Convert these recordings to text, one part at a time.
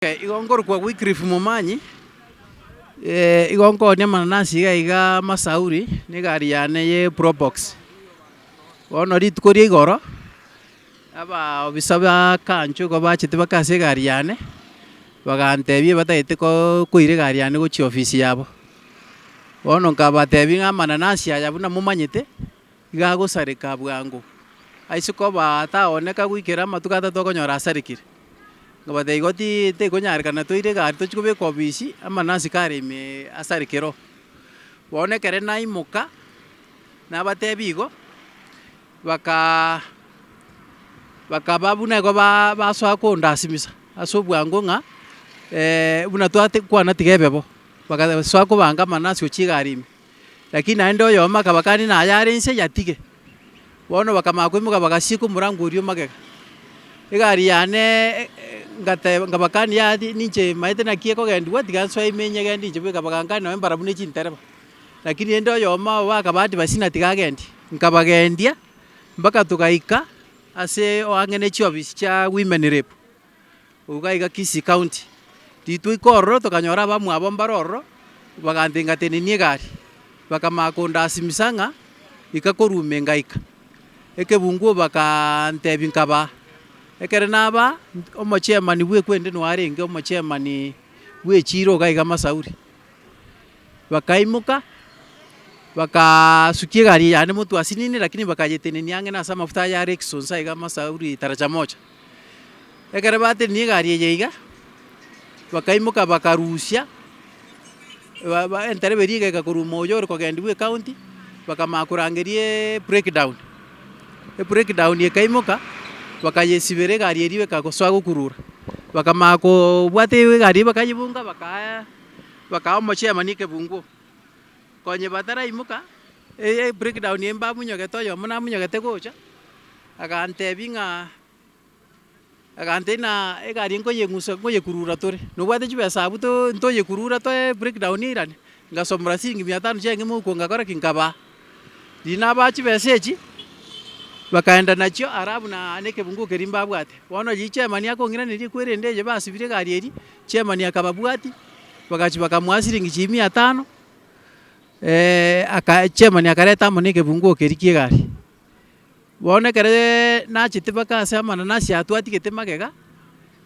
Igongoro kwa Wycliffe Momanyi igonkonia mananasi iga Masauri na egari yane ye Probox. Bono rituko ria igoro abaobisa ba kancho igo bachete bakase egari yane bagantebia bataete koira egari yane gochia ofisi yabo. Bono nkabatebia ng'a amananasi aya buna momanyete iga agosareka bwango, ase koba taoneka goikera amatuko atato okonyora asarikire. Ngabatebia igo tekonyarekana toire egari tochi kobeka ofisi amananasi kareme asarikere oo. Bono ekere naimoka nabatebia igo bakaba buna igo basoa kondasimisa ase obwango ng'a buna kwana tiga ebebo bagasoa kobanga amananasi gochia egari ime, lakini naende oyomo akabakania naye are nse yatige. Bono bakamanya koimoka bagasieka omorango oria magega. Egari yane ngabakania ninche maete naki ekogendiwa tiga nsoe ime nyegende inche bweka bagakania nonye mbara buna chintereba, lakini rende oyomo abo bakabatiba natiga agendie, nkabagendia mpaka togaika ase oang'ene chiofisi chia Women Rep iga iga Kisii County. Ritueka ororo tokanyora abamwabo mbaro ororo bagantengateninia egari bakamanya kondasimisa ng'a ika koruma ngaika. Ekebungo bakantebia nkabaa, ekere nabaa omochairman bweka ende nwarenge omochairman bwa echiro iga iga Masauri. Bakaimoka bakasukia egari yane motwe nini lakini bakayetenenia ang'ene ase amafuta aya Lexus iga Masauri taraja moja. Ekere batenenia egari eye iga bakaimoka bakarusia enterebe ria egeka korwa oyo ore kogendia ecounty bakamanya korangeria breakdown. Ebreakdown ekaimoka bakayesibera egari eria bakagosoa gokurura, bakamanya kobwata egari bakayebunga bakaya omochairman ekebungo konye bataraimoka ebreakdown eye mbamunyogete oyomo namunyogete gocha agantebia ng'a egari nkoyekurura tore nobwate chibesa abwo ntoyekurura breakdown eirane ngasomora siringi 500 chiang'e mouko ngakora ki nkabaa. Riria nabaa chibesa echi bakaenda nachio alafu na ekebungo keria mbabwate. Bono riria chairman akong'iraneria kwerende eye basibire egari eria chairman akababwati bagachi bakamoa siringi 500 chairman akareta amo na ekebungo keria kia egari. Bono ekere nachete mpaka ase amananasi aya twatigete magega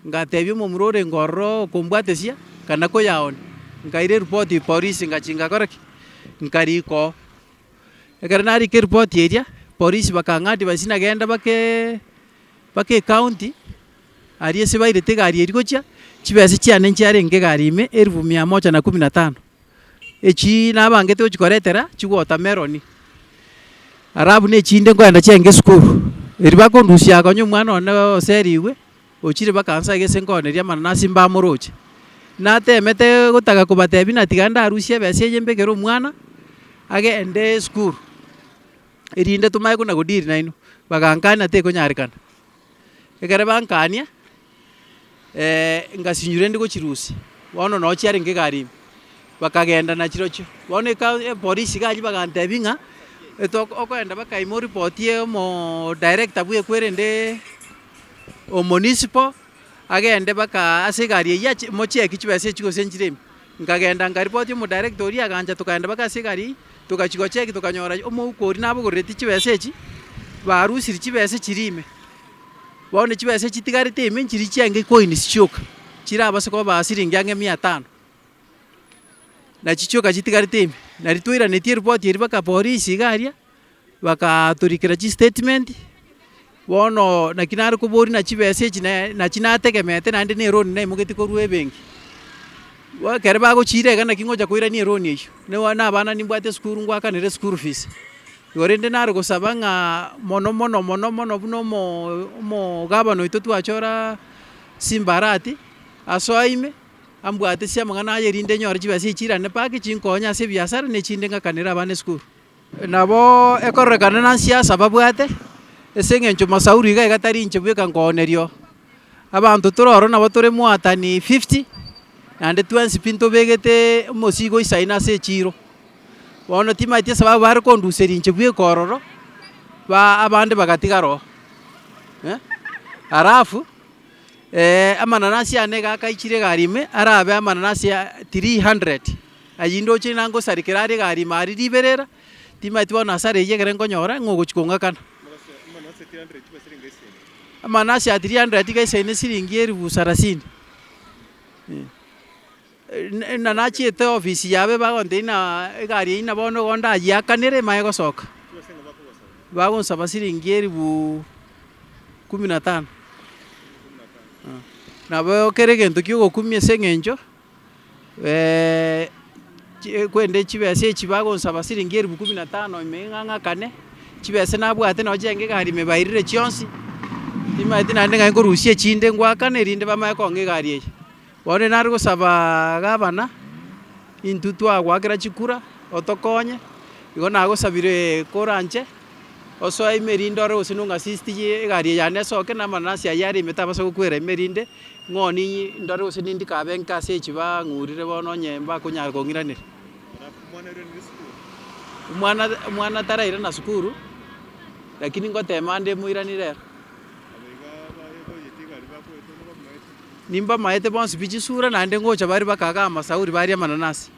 ngatebia omomura orenge ororo okombwatesia kana koyaonia nkaira eripoti polisi ngachi ngakora ki nkarika oo. Ekero narika eripoti eria polisi bakang'advise nagenda mpaka ecounty aria ase bairete egari eria gochia chibesa chiane nchiarenge egari ime 1,115 echi nabangete gochi koretera chiwatermelon. Alafu na echinde nkoenda chienge esukuru eria bakondusia konya omwana one oseriwe ochire mpaka nsa iga ase nkoneria amananasi mbamoroche. Natemete gotaka kobatebia natiga ndarusia ebesa eye mbekere omwana agende esukuru erinde tomanye kona godeal naino bagankania tekonyarekana. Ekere bankania ngasinywa rende gochirusia bono noo chiarenge egari ime bakagenda nachirochio. Bono epolisi iga aria bagantebia ng'a okoenda bakaima oripotie omo director bwa ekwerende omunicipal agende mpaka ase egari eyia mocheki chibesa echi gose nchire ime. Nkagenda nkaripotia omodirector oria agancha tokaenda mpaka ase egari eyia togachi gocheki tokanyora omouko oria nabogorereti chibesa echi barusirie chibesa chiria ime. Bono chibesa chitigarete ime nchiria chianga coins chioka chirabase koba siringi ang'e 500 nachi chioka chitigarete ime. Nari twairanetie eripoti eria mpaka polisi iga aria bakatorikera chistatement. Bono naki nare koboria na chibesa echi nachi nategemeete naende na eroni naimogetie korwa ebenki. Ekere bagochira iga naki ngocha koirania eroni eywo na abana nimbwate esukuru ngwakanere school fees. Igo rende nare gosaba ng'a mono buna omogavana oito twachora Simba Arati asoa ime ambwate ase amang'ana aye rinde nyore chibesa echi chirane pake chinkonya ase ebiasara na echinde ng'akanere abana esukuru. Nabo ekororekana na nsiasa babwate ase eng'encho Masauri iga tari inche bweka nkoonerio abanto tore ororo nabo tore mwatani 50 naende twensi pi ntobegete omosigo isaine ase echiro. Bono timaeti ase ababo bare konduseria inche bweka ororo abande bagatigara oo. Alafu amananasi ane gakaichire garime arabe amananasi 300 ayindo china ngosarikera are garime ari riberera timaiti bona asara eyegere nkonyora ng'ogochikong'akana amanasi ya 300 gaisaine siringi 30,000 na nachiete ofisi yabe bagonte ina egari ina bono gonda yakanere mae gosoka bagonsaba siringi 15,000 nabo kere gento kiogokumia ase eng'encho kwende chibese echi bagonsaba siringi 15,000 ime ng'ang'akane chibese nabwate noche enge egari mebairire chionsi timaeti naende ng'ai ngorusia echinde ngwakane erinde bamae kong'a egari eye bono nare gosaba gavana intwe twagwakera chikura otokonye igo nagosabire koranche osoe emerinde ore gose nong'asistigie egari eye yane esoke na amananasi ayia arimete abase gokwera emerinde ng'oni ndore gose nindikabe nka ase echi bang'urire bono onye mbakonyara kong'iranera omwana taraire na sukuru lakini ngotema ndemoiranire ero nimbamaete bonsi pi chisura naende ngocha bari bakaga amasauri bari amananasi.